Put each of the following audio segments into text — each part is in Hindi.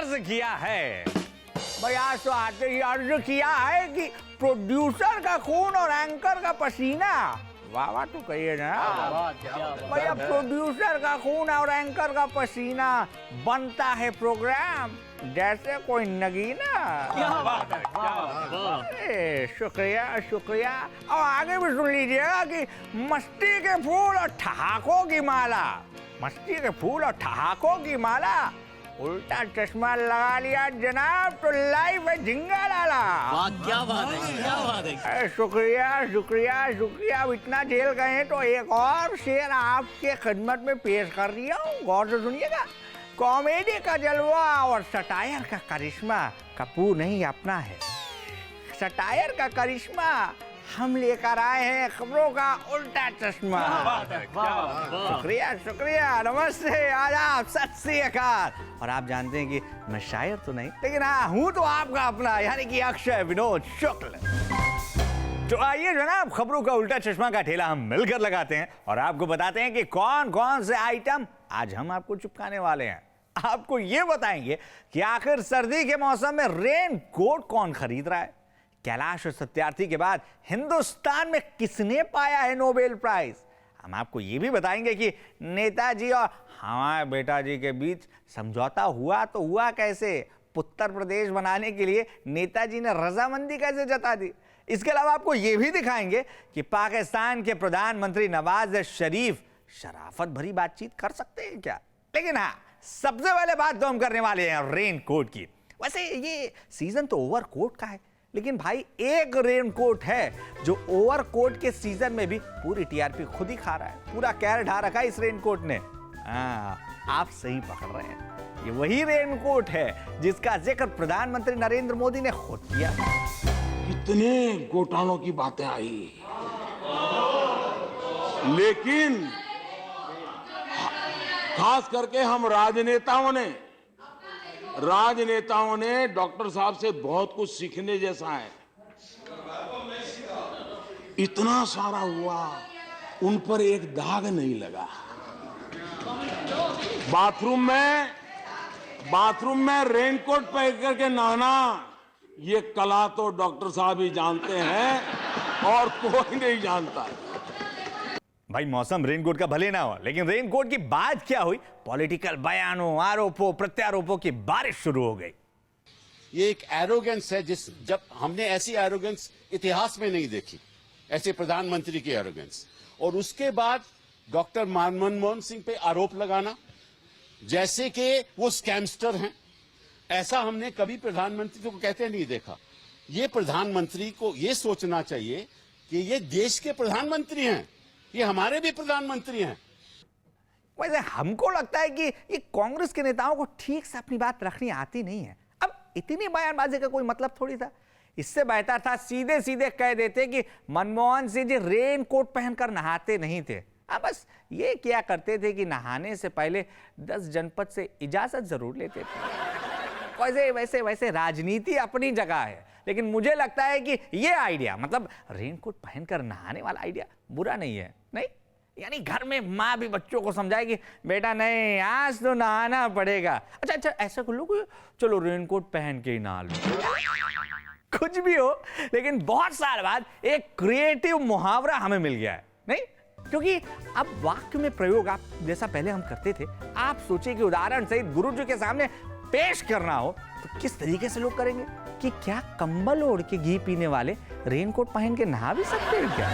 अर्ज किया है। भाई आज तो आते ही अर्ज किया है कि प्रोड्यूसर का खून और एंकर का पसीना, वाह वाह तो कहिए ना भैया, प्रोड्यूसर का खून और एंकर का पसीना बनता है प्रोग्राम जैसे कोई नगीना। क्या बात है, क्या बात है। शुक्रिया शुक्रिया। और आगे भी सुन लीजिएगा कि मस्ती के फूल और ठहाकों की माला, मस्ती के फूल और ठहाकों की माला, उल्टा चश्मा लगा लिया जनाब तो लाइव है झिंगा लाला। क्या बात है, क्या बात है। शुक्रिया शुक्रिया शुक्रिया। अब इतना झेल गए हैं तो एक और शेर आपके खिदमत में पेश कर दिया हूँ, गौर से सुनिएगा। कॉमेडी का जलवा और सटायर का करिश्मा कपूर नहीं अपना है, सटायर का करिश्मा हम लेकर आए हैं खबरों का उल्टा चश्मा। शुक्रिया शुक्रिया, नमस्ते, आदाब, सत श्री अकाल। और आप जानते हैं कि मैं शायर तो नहीं, लेकिन हाँ हूं तो आपका अपना, यानी कि अक्षय विनोद शुक्ल। तो आइए जनाब, खबरों का उल्टा चश्मा का ठेला हम मिलकर लगाते हैं और आपको बताते हैं कि कौन कौन से आइटम आज हम आपको चिपकाने वाले हैं। आपको ये बताएंगे कि आखिर सर्दी के मौसम में रेन कोट कौन खरीद रहा है, कैलाश और सत्यार्थी के बाद हिंदुस्तान में किसने पाया है नोबेल प्राइज। हम आपको ये भी बताएंगे कि नेताजी और हमारे बेटा जी के बीच समझौता हुआ तो हुआ कैसे, उत्तर प्रदेश बनाने के लिए नेताजी ने रजामंदी कैसे जता दी। इसके अलावा आपको ये भी दिखाएंगे कि पाकिस्तान के प्रधानमंत्री नवाज शरीफ शराफत भरी बातचीत कर सकते हैं क्या। लेकिन हाँ, सबसे पहले बात तो हम करने वाले हैं रेन कोट की। वैसे ये सीजन तो ओवर कोट का है, लेकिन भाई एक रेन कोट है जो ओवर कोट के सीजन में भी पूरी टीआरपी खुद ही खा रहा है, पूरा कैर ढा रखा है इस रेन कोट ने। आप सही पकड़ रहे हैं, ये वही रेन कोट है जिसका जिक्र प्रधानमंत्री नरेंद्र मोदी ने खुद किया। कितने घोटालों की बातें आई, लेकिन खास करके हम राजनेताओं ने डॉक्टर साहब से बहुत कुछ सीखने जैसा है। इतना सारा हुआ, उन पर एक दाग नहीं लगा। बाथरूम में रेनकोट पहन करके नहाना, ये कला तो डॉक्टर साहब ही जानते हैं और कोई नहीं जानता। भाई मौसम रेनकोट का भले ना हो, लेकिन रेनकोट की बात क्या हुई, पॉलिटिकल बयानों, आरोपों प्रत्यारोपों की बारिश शुरू हो गई। ये एक एरोगेंस है जब हमने ऐसी एरोगेंस इतिहास में नहीं देखी, ऐसे प्रधानमंत्री की एरोगेंस। और उसके बाद डॉक्टर मनमोहन सिंह पे आरोप लगाना जैसे कि वो स्कैमस्टर हैं, ऐसा हमने कभी प्रधानमंत्री को कहते नहीं देखा। ये प्रधानमंत्री को ये सोचना चाहिए कि ये देश के प्रधानमंत्री हैं, ये हमारे भी प्रधानमंत्री हैं। वैसे हमको लगता है कि ये कांग्रेस के नेताओं को ठीक से अपनी बात रखनी आती नहीं है। अब इतनी बयानबाजी का कोई मतलब थोड़ी था, इससे बेहतर था सीधे सीधे कह देते कि मनमोहन सिंह जी रेन कोट पहनकर नहाते नहीं थे। अब बस ये क्या करते थे कि नहाने से पहले 10 जनपद से इजाजत जरूर लेते थे। वैसे राजनीति अपनी जगह है, लेकिन मुझे लगता है कि ये आइडिया, मतलब रेनकोट पहनकर नहाने वाला आइडिया बुरा नहीं है। नहीं, यानी घर में माँ भी बच्चों को समझाए कि बेटा नहीं आज तो नहाना पड़ेगा। अच्छा ऐसा कर लो, चलो रेनकोट पहन के ही नहा लो। कुछ भी हो, लेकिन बहुत साल बाद एक क्रिएटिव मुहावरा हमें मिल गया है। नहीं, क्योंकि अब वाक्य में प्रयोग आप जैसा पहले हम करते थे, आप सोचिए कि उदाहरण सहित गुरु जी के सामने पेश करना हो तो किस तरीके से लोग करेंगे कि क्या कंबल ओढ़ के घी पीने वाले रेनकोट पहन के नहा भी सकते हैं क्या।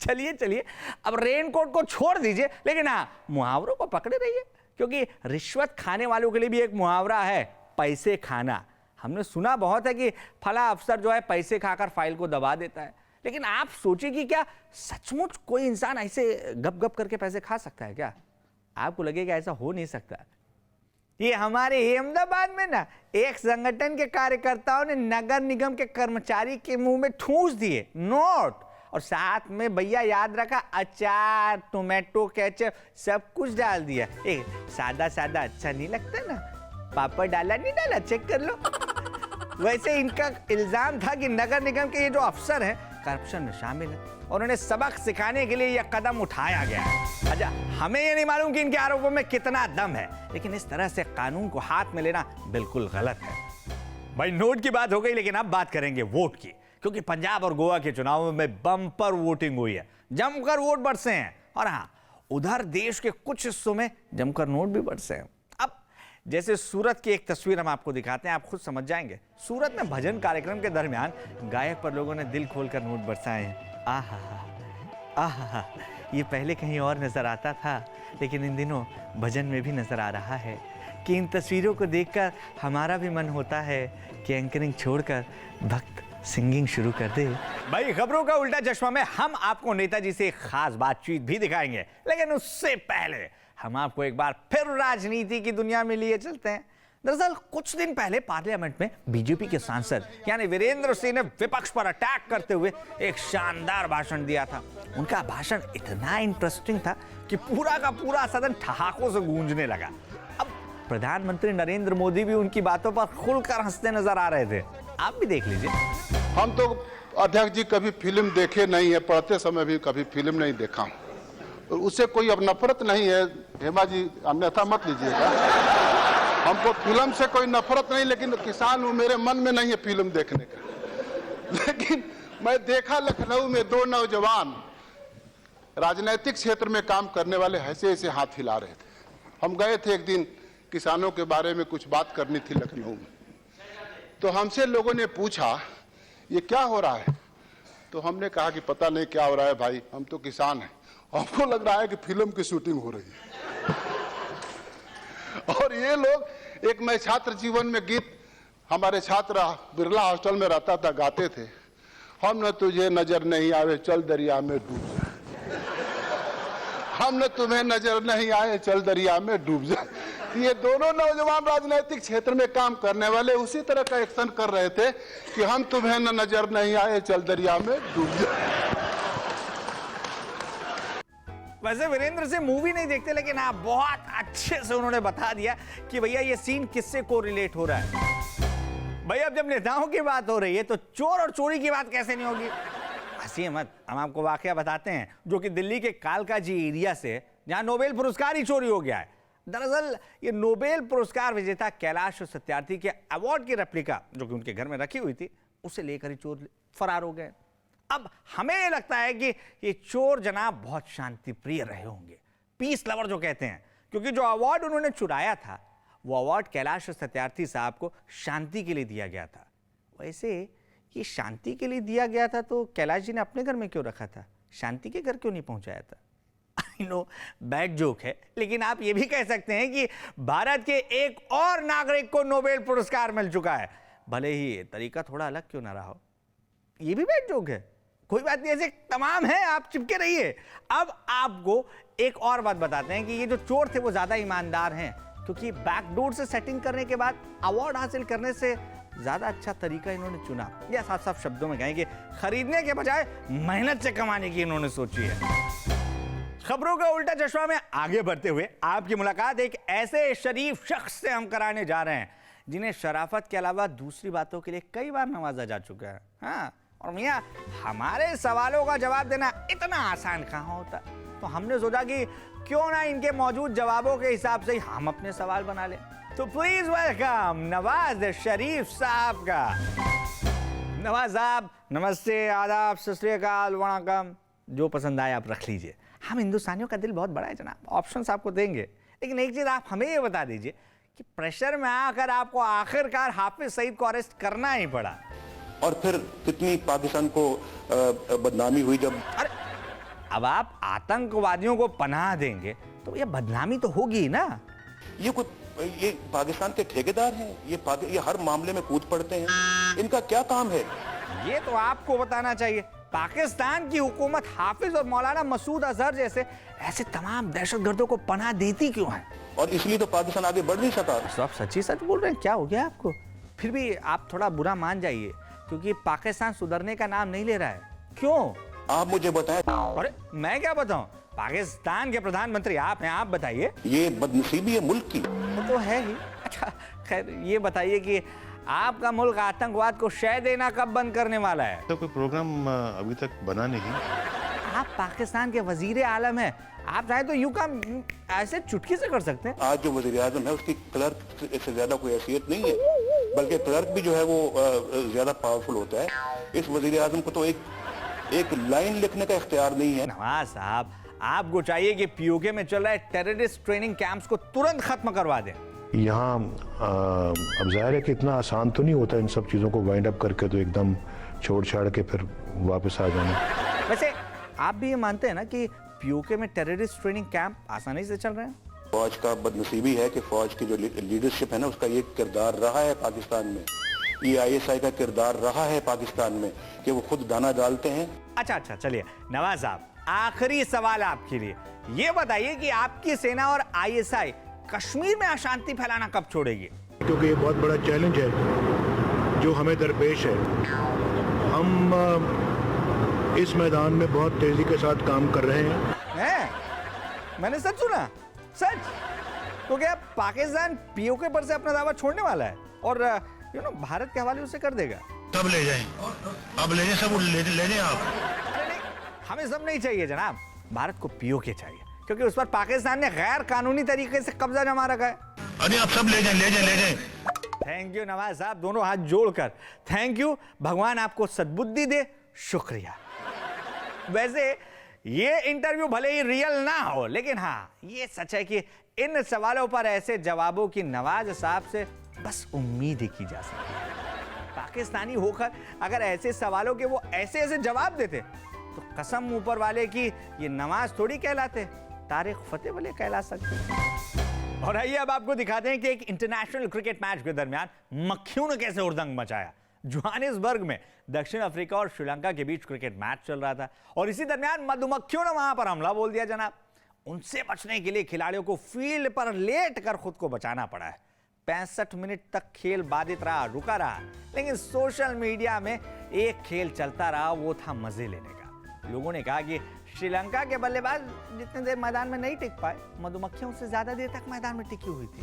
चलिए अब रेनकोट को छोड़ दीजिए, लेकिन हाँ मुहावरों को पकड़े रहिए, क्योंकि रिश्वत खाने वालों के लिए भी एक मुहावरा है, पैसे खाना। हमने सुना बहुत है कि फला अफसर जो है पैसे खाकर फाइल को दबा देता है, लेकिन आप सोचिए कि क्या सचमुच कोई इंसान ऐसे गप गप करके पैसे खा सकता है क्या। आपको लगेगा ऐसा हो नहीं सकता। ये हमारे अहमदाबाद में ना एक संगठन के कार्यकर्ताओं ने नगर निगम के कर्मचारी के मुंह में ठूस दिए नोट, और साथ में भैया याद रखा अचार, टोमेटो, केचप सब कुछ डाल दिया। सादा अच्छा नहीं लगता ना, पापड़ डाला नहीं डाला, चेक कर लो। वैसे इनका इल्जाम था कि नगर निगम के ये जो अफसर हैं करप्शन में शामिल है और उन्हें सबक सिखाने के लिए यह कदम उठाया गया है। अच्छा, हमें ये नहीं मालूम कि इनके आरोपों में कितना दम है, लेकिन इस तरह से कानून को हाथ में लेना बिल्कुल गलत है। भाई नोट की बात हो गई, लेकिन अब बात करेंगे वोट की, क्योंकि पंजाब और गोवा के चुनावों में बम्पर वोटिंग हुई है, जमकर वोट बरसे हैं। और हाँ, उधर देश के कुछ हिस्सों में जमकर नोट भी बरसे हैं। अब जैसे सूरत की एक तस्वीर हम आपको दिखाते हैं, आप खुद समझ जाएंगे। सूरत में भजन कार्यक्रम के दरमियान गायक पर लोगों ने दिल खोलकर नोट बरसाए हैं। आहा आहा, ये पहले कहीं और नजर आता था, लेकिन इन दिनों भजन में भी नजर आ रहा है कि इन तस्वीरों को देखकर हमारा भी मन होता है कि एंकरिंग छोड़कर भक्त सिंगिंग शुरू कर दे। भाई खबरों का उल्टा चश्मा में हम आपको नेताजी से एक खास बातचीत भी दिखाएंगे, लेकिन उससे पहले हम आपको एक बार फिर राजनीति की दुनिया में लिए चलते हैं। दरअसल कुछ दिन पहले पार्लियामेंट में बीजेपी के सांसद यानी वीरेंद्र सिंह ने विपक्ष पर अटैक करते हुए एक शानदार भाषण दिया था। उनका भाषण इतना इंटरेस्टिंग था कि पूरा का पूरा सदन ठहाकों से गूंजने लगा। अब प्रधानमंत्री नरेंद्र मोदी भी उनकी बातों पर खुलकर हंसते नजर आ रहे थे, आप भी देख लीजिए। हम तो अध्यक्ष जी कभी फिल्म देखे नहीं है, पढ़ते समय भी कभी फिल्म नहीं देखा हूं, तो उससे कोई अब नफरत नहीं है। हेमा जी अन्यथा मत लीजिएगा, हमको फिल्म से कोई नफरत नहीं, लेकिन किसान हूं, मेरे मन में नहीं है फिल्म देखने का। लेकिन मैं देखा लखनऊ में दो नौजवान राजनीतिक क्षेत्र में काम करने वाले ऐसे ऐसे हाथ हिला रहे थे। हम गए थे एक दिन, किसानों के बारे में कुछ बात करनी थी लखनऊ में, तो हमसे लोगों ने पूछा ये क्या हो रहा है, तो हमने कहा कि पता नहीं क्या हो रहा है भाई, हम तो किसान हैं, हमको लग रहा है कि फिल्म की शूटिंग हो रही है। और ये लोग, एक मैं छात्र जीवन में गीत हमारे छात्र बिरला हॉस्टल में रहता था, गाते थे, हम न तुझे नजर नहीं आवे चल दरिया में डूब जा, हम न तुम्हें नजर नहीं आए चल दरिया में डूब जा। ये दोनों नौजवान राजनीतिक क्षेत्र में काम करने वाले उसी तरह का एक्शन कर रहे थे कि हम तुम्हें न नजर नहीं आए चल दरिया में डूब जा। वैसे वीरेंद्र से मूवी नहीं देखते, लेकिन आप बहुत अच्छे से उन्होंने बता दिया कि भैया ये सीन किससे को रिलेट हो रहा है। भैया अब जब नेताओं की बात हो रही है तो चोर और चोरी की बात कैसे नहीं होगी। हंसिए मत, हम आपको वाकया बताते हैं जो कि दिल्ली के कालकाजी एरिया से, जहां नोबेल पुरस्कार ही चोरी हो गया है। दरअसल ये नोबेल पुरस्कार विजेता कैलाश सत्यार्थी के अवार्ड की रेप्लिका जो कि उनके घर में रखी हुई थी, उसे लेकर ही चोर फरार हो गए। अब हमें लगता है कि ये चोर जनाब बहुत शांति प्रिय रहे होंगे, पीस लवर जो कहते हैं, क्योंकि जो अवार्ड उन्होंने चुराया था वो अवार्ड कैलाश सत्यार्थी साहब को शांति के लिए दिया गया था। वैसे ये शांति के लिए दिया गया था तो कैलाश जी ने अपने घर में क्यों रखा था, शांति के घर क्यों नहीं पहुंचाया था। आई नो बैड जोक है, लेकिन आप ये भी कह सकते हैं कि भारत के एक और नागरिक को नोबेल पुरस्कार मिल चुका है, भले ही तरीका थोड़ा अलग क्यों ना रहा हो। ये भी बैड जोक है, कोई बात नहीं, ऐसे तमाम है, आप चिपके रहिए। अब आपको एक और बात बताते हैं कि ये जो चोर थे वो ज्यादा ईमानदार हैं, क्योंकि बैकडोर से सेटिंग करने के बाद अवार्ड हासिल करने से ज्यादा अच्छा तरीका इन्होंने चुना। या साफ साफ शब्दों में कहें कि खरीदने के बजाय मेहनत से कमाने की इन्होंने सोची है। खबरों का उल्टा चश्मा में आगे बढ़ते हुए आपकी मुलाकात एक ऐसे शरीफ शख्स से हम कराने जा रहे हैं जिन्हें शराफत के अलावा दूसरी बातों के लिए कई बार नवाजा जा चुका है। हाँ, और मियाँ हमारे सवालों का जवाब देना इतना आसान कहाँ होता, तो हमने सोचा कि क्यों ना इनके मौजूद जवाबों के हिसाब से ही हम अपने सवाल बना लें। तो प्लीज वेलकम नवाज शरीफ साहब का। नवाज साहब नमस्ते, आदाब, सत श्री अकाल, वणकम, जो पसंद आए आप रख लीजिए। हम हिंदुस्तानियों का दिल बहुत बड़ा है जनाब, ऑप्शंस आपको देंगे, लेकिन एक चीज आप हमें ये बता दीजिए कि प्रेशर में आकर आपको आखिरकार हाफिज सईद को अरेस्ट करना ही पड़ा, और फिर कितनी पाकिस्तान को बदनामी हुई जब। अरे अब आप आतंकवादियों को पनाह देंगे तो ये बदनामी तो होगी ना। ये पाकिस्तान के ठेकेदार हैं, ये हर मामले में कूद पड़ते हैं, इनका क्या काम है? ये तो आपको बताना चाहिए। पाकिस्तान की हुकूमत हाफिज और मौलाना मसूद अजहर जैसे ऐसे तमाम दहशतगर्दों को पनाह देती क्यों है? और इसलिए तो पाकिस्तान आगे बढ़ नहीं सका। तो आप सच्ची सच बोल रहे हैं, क्या हो गया आपको? फिर भी आप थोड़ा बुरा मान जाइए, क्योंकि पाकिस्तान सुधरने का नाम नहीं ले रहा है। क्यों? आप मुझे बताएं। अरे मैं क्या बताऊं, पाकिस्तान के प्रधानमंत्री आप हैं, आप बताइए। ये बदनसीबी है मुल्क की। वो तो है ही। अच्छा खैर ये बताइए कि आपका मुल्क आतंकवाद को शय देना कब बंद करने वाला है? तो कोई प्रोग्राम अभी तक बना नहीं। आप पाकिस्तान के वजीर आलम हैं, आप चाहे तो यूं काम ऐसे चुटकी से कर सकते हैं। आज जो वजीर आजम है उसकी क्लर्क से ज्यादा कोई हैसियत नहीं है, बल्कि क्लर्क भी जो है वो ज्यादा पावरफुल होता है। इस वजीर आजम को तो एक लाइन लिखने का इख्तियार नहीं है। नवाज साहब, आपको चाहिए कि पीओके में चल रहे टेररिस्ट ट्रेनिंग कैंप्स को तुरंत खत्म करवा दें। यहाँ अब जाहिर है कि इतना आसान तो नहीं होता इन सब चीज़ों को वाइंड अप करके तो एकदम छोड़ छाड़ के फिर वापस आ जाना। वैसे आप भी ये मानते हैं ना कि पीओके में टेररिस्ट ट्रेनिंग कैंप आसानी से चल रहे हैं? फौज का बदनसीबी है कि फौज की जो लीडरशिप है ना, उसका ये किरदार रहा है पाकिस्तान में, ये ISI का किरदार रहा है पाकिस्तान में कि वो खुद दाना डालते हैं। अच्छा, चलिए नवाज साहब, आखिरी सवाल आपके लिए, ये बताइए कि आपकी सेना और ISI कश्मीर में अशांति फैलाना कब छोड़ेगी? क्योंकि ये बहुत बड़ा चैलेंज है जो हमें दरपेश है। हम इस मैदान में बहुत तेजी के साथ काम कर रहे हैं। मैंने सच सुना? सच? तो क्या पाकिस्तान पीओके पर से अपना दावा छोड़ने वाला है और भारत के हवाले उसे कर देगा? तब ले जाएं, अब ले जाएं, सब ले जाएं आप। अरे नहीं, हमें सब नहीं चाहिए जनाब, भारत को पीओके चाहिए क्योंकि उस पर पाकिस्तान ने गैर कानूनी तरीके से कब्जा जमा रखा है। अरे आप सब ले जाएं। थैंक यू नवाज साहब, दोनों हाथ जोड़कर थैंक यू। भगवान आपको सद्बुद्धि दे। शुक्रिया। वैसे ये इंटरव्यू भले ही रियल ना हो, लेकिन हाँ ये सच है कि इन सवालों पर ऐसे जवाबों की नवाज साहब से बस उम्मीद ही की जा सकती है। पाकिस्तानी होकर अगर ऐसे सवालों के वो ऐसे जवाब देते तो कसम ऊपर वाले की ये नवाज थोड़ी कहलाते, तारिक फतेह वाले कहला सकते। और आइए अब आपको दिखाते हैं कि एक इंटरनेशनल क्रिकेट मैच के दरमियान मक्खियों ने कैसे हुड़दंग मचाया। जोहानिसबर्ग में दक्षिण अफ्रीका और श्रीलंका के बीच क्रिकेट मैच चल रहा था और इसी दरमियान मधुमक्खियों ने वहां पर हमला बोल दिया जनाब। उनसे बचने के लिए खिलाड़ियों को फील्ड पर लेट कर खुद को बचाना पड़ा है। 65 मिनट तक खेल बाधित रहा, रुका रहा, लेकिन सोशल मीडिया में एक खेल चलता रहा, वो था मजे लेने का। लोगों ने कहा कि श्रीलंका के बल्लेबाज जितने देर मैदान में नहीं टिक पाए, मधुमक्खियां उससे ज्यादा देर तक मैदान में टिकी हुई थी।